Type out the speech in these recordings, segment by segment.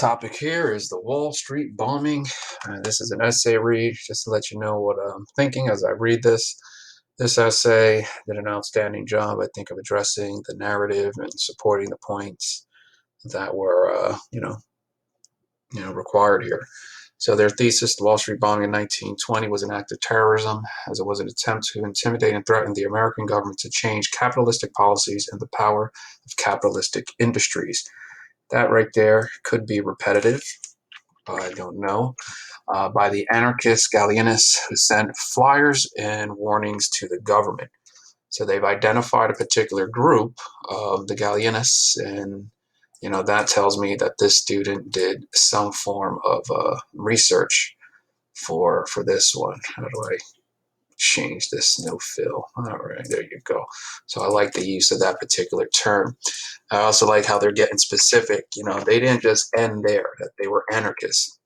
Topic here is the Wall Street bombing. This is an essay read just to let you know what I'm thinking as I read this. This essay did an outstanding job, I think, of addressing the narrative and supporting the points that were, required here. So their thesis, the Wall Street bombing in 1920, was an act of terrorism, as it was an attempt to intimidate and threaten the American government to change capitalistic policies and the power of capitalistic industries. That right there could be repetitive. I don't know. By the anarchist Gallienists who sent flyers and warnings to the government. So they've identified a particular group, the Gallienists, and that tells me that this student did some form of research for this one. How do I change this no fill? All right, there you go. So I like the use of that particular term. I also like how they're getting specific. They didn't just end there, that they were anarchists.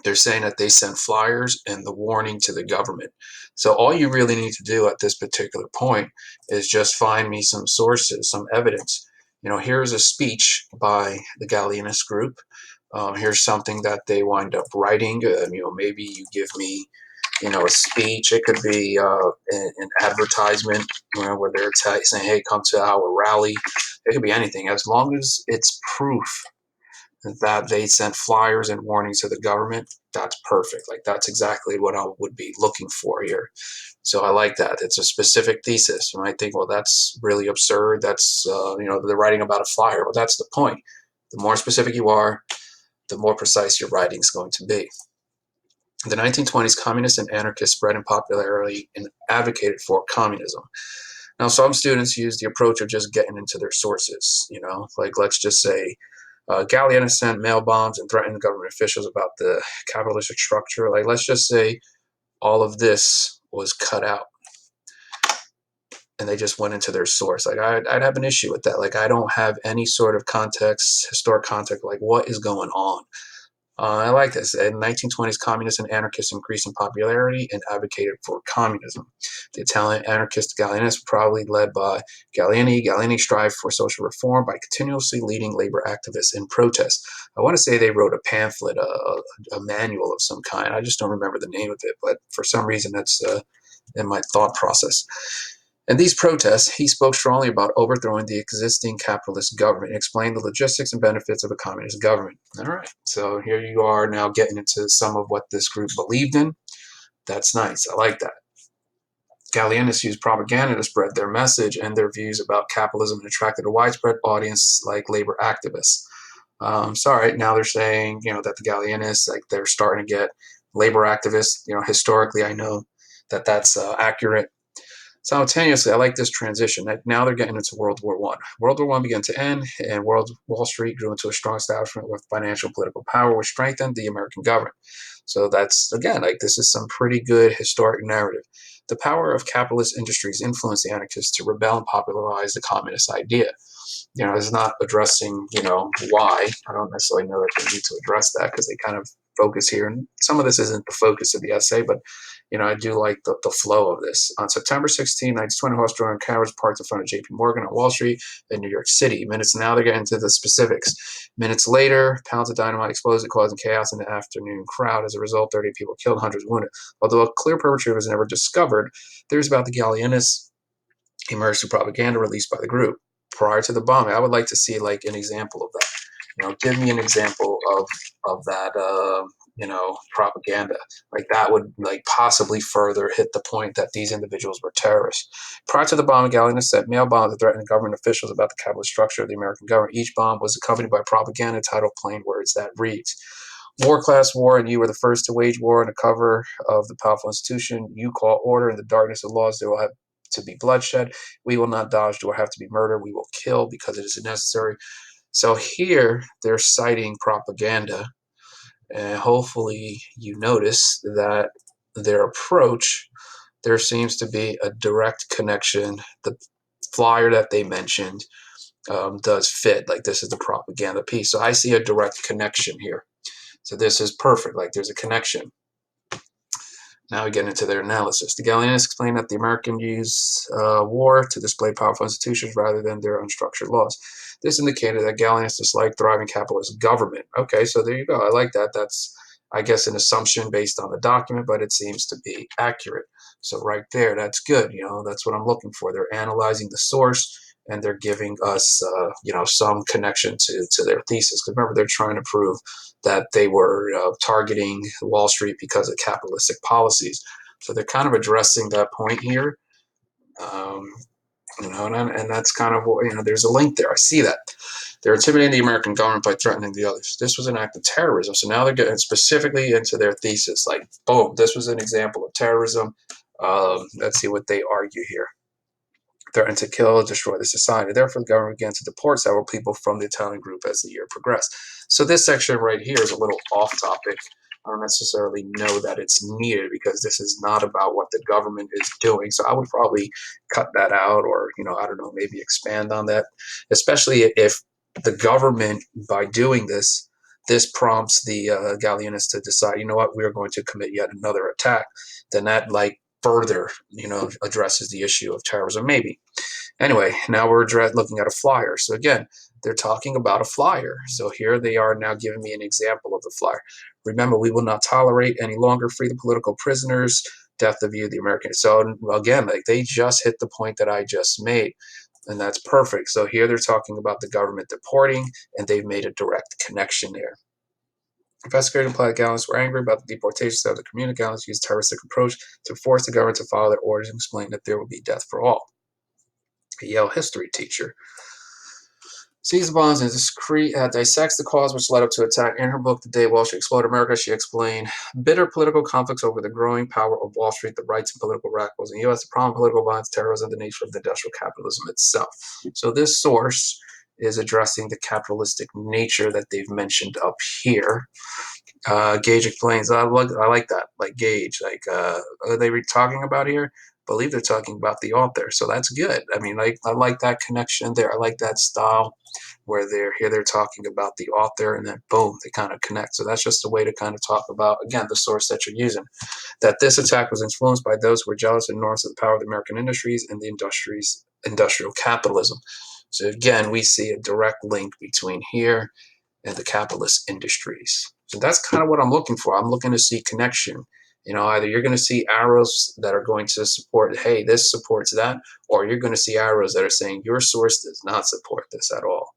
They're saying that they sent flyers and the warning to the government. So all you really need to do at this particular point is just find me some sources, some evidence. Here's a speech by the Gallienist group. Here's something that they wind up writing. Maybe you give me, a speech. It could be an advertisement, where they're saying, "Hey, come to our rally." It could be anything, as long as it's proof that they sent flyers and warnings to the government. That's perfect. Like, that's exactly what I would be looking for here. So I like that. It's a specific thesis. You might think, well, that's really absurd. That's, they're writing about a flyer. Well, that's the point. The more specific you are, the more precise your writing is going to be. In the 1920s, communists and anarchists spread in popularity and advocated for communism. Now, some students use the approach of just getting into their sources, like, let's just say, Galliena sent mail bombs and threatened government officials about the capitalistic structure. Like, let's just say all of this was cut out and they just went into their source. Like, I'd have an issue with that. Like, I don't have any sort of context, historic context, like what is going on. I like this. In the 1920s, communists and anarchists increased in popularity and advocated for communism. The Italian anarchist Gallienists, probably led by Gallieni. Gallieni strived for social reform by continuously leading labor activists in protest. I want to say they wrote a pamphlet, a manual of some kind. I just don't remember the name of it, but for some reason that's in my thought process. In these protests, he spoke strongly about overthrowing the existing capitalist government and explained the logistics and benefits of a communist government. All right, so here you are now getting into some of what this group believed in. That's nice. I like that. Gallienists used propaganda to spread their message and their views about capitalism and attracted a widespread audience like labor activists. Sorry, now they're saying, that the Gallienists, like, they're starting to get labor activists. Historically, I know that that's accurate. Simultaneously, I like this transition. Now they're getting into World War I. World War I began to end, and Wall Street grew into a strong establishment with financial and political power, which strengthened the American government. So that's, again, like, this is some pretty good historic narrative. The power of capitalist industries influenced the anarchists to rebel and popularize the communist idea. It's not addressing, why. I don't necessarily know that they need to address that because they kind of focus here. And some of this isn't the focus of the essay, but, I do like the flow of this. On September 16, 1920, horse-drawn carriage parked in front of JP Morgan on Wall Street in New York City. Now they're getting into the specifics. Minutes later, pounds of dynamite exploded, causing chaos in the afternoon crowd. As a result, 30 people killed, hundreds wounded. Although a clear perpetrator was never discovered, theories about the Gallienists emerged through propaganda released by the group. Prior to the bombing, I would like to see, like, an example of that. Give me an example of that. Propaganda, like, that would, like, possibly further hit the point that these individuals were terrorists. Prior to the bombing, Gallienists sent mail bombs to threaten government officials about the capitalist structure of the American government. Each bomb was accompanied by propaganda titled plain words that reads, "War, class war, and you were the first to wage war on the cover of the powerful institution. You call order in the darkness of laws. There will have to be bloodshed. We will not dodge. There will have to be murder. We will kill because it is necessary." So here they're citing propaganda, and hopefully you notice that their approach, there seems to be a direct connection. The flyer that they mentioned does fit. Like, this is the propaganda piece. So I see a direct connection here. So this is perfect. Like, there's a connection. Now we get into their analysis. The Gallienists explain that the Americans use war to display powerful institutions rather than their unstructured laws. This indicated that Gallienus disliked thriving capitalist government. Okay, so there you go. I like that. That's, I guess, an assumption based on the document, but it seems to be accurate. So right there, that's good. That's what I'm looking for. They're analyzing the source and they're giving us, some connection to their thesis. Because remember, they're trying to prove that they were targeting Wall Street because of capitalistic policies. So they're kind of addressing that point here. Um, and that's kind of what, there's a link there. I see that. They're intimidating the American government by threatening the others. This was an act of terrorism. So now they're getting specifically into their thesis. Like, boom, this was an example of terrorism. Let's see what they argue here. Threatened to kill or destroy the society. Therefore, the government began to deport several people from the Italian group as the year progressed. So this section right here is a little off topic. I don't necessarily know that it's needed because this is not about what the government is doing. So I would probably cut that out or, I don't know, maybe expand on that, especially if the government, by doing this, this prompts the Gallienists to decide, you know what, we're going to commit yet another attack. Then that further, addresses the issue of terrorism, maybe. Anyway, now we're looking at a flyer. So again, they're talking about a flyer. So here they are now giving me an example of the flyer. Remember, we will not tolerate any longer free the political prisoners, death of you, the Americans. So again, they just hit the point that I just made. And that's perfect. So here they're talking about the government deporting, and they've made a direct connection there. Investigators implied Gallienists were angry about the deportation of the community. Gallienists used a terroristic approach to force the government to follow their orders and explain that there would be death for all. A Yale history teacher sees the bonds and dissects the cause which led up to attack. In her book, The Day Wall Street Exploded America, she explained bitter political conflicts over the growing power of Wall Street, the rights and political radicals in the U.S., the problem of political violence, terrorism, the nature of the industrial capitalism itself. So this source is addressing the capitalistic nature that they've mentioned up here. Gage explains, I like that, like Gage, are they talking about here? I believe they're talking about the author, so that's good. I mean, I like that connection there. I like that style where they're talking about the author, and then boom, they kind of connect. So that's just a way to kind of talk about, again, the source that you're using. That this attack was influenced by those who were jealous and enormous of the power of the American industries and the industrial capitalism. So again, we see a direct link between here and the capitalist industries. So that's kind of what I'm looking for. I'm looking to see connection. Either you're going to see arrows that are going to support, hey, this supports that, or you're going to see arrows that are saying your source does not support this at all.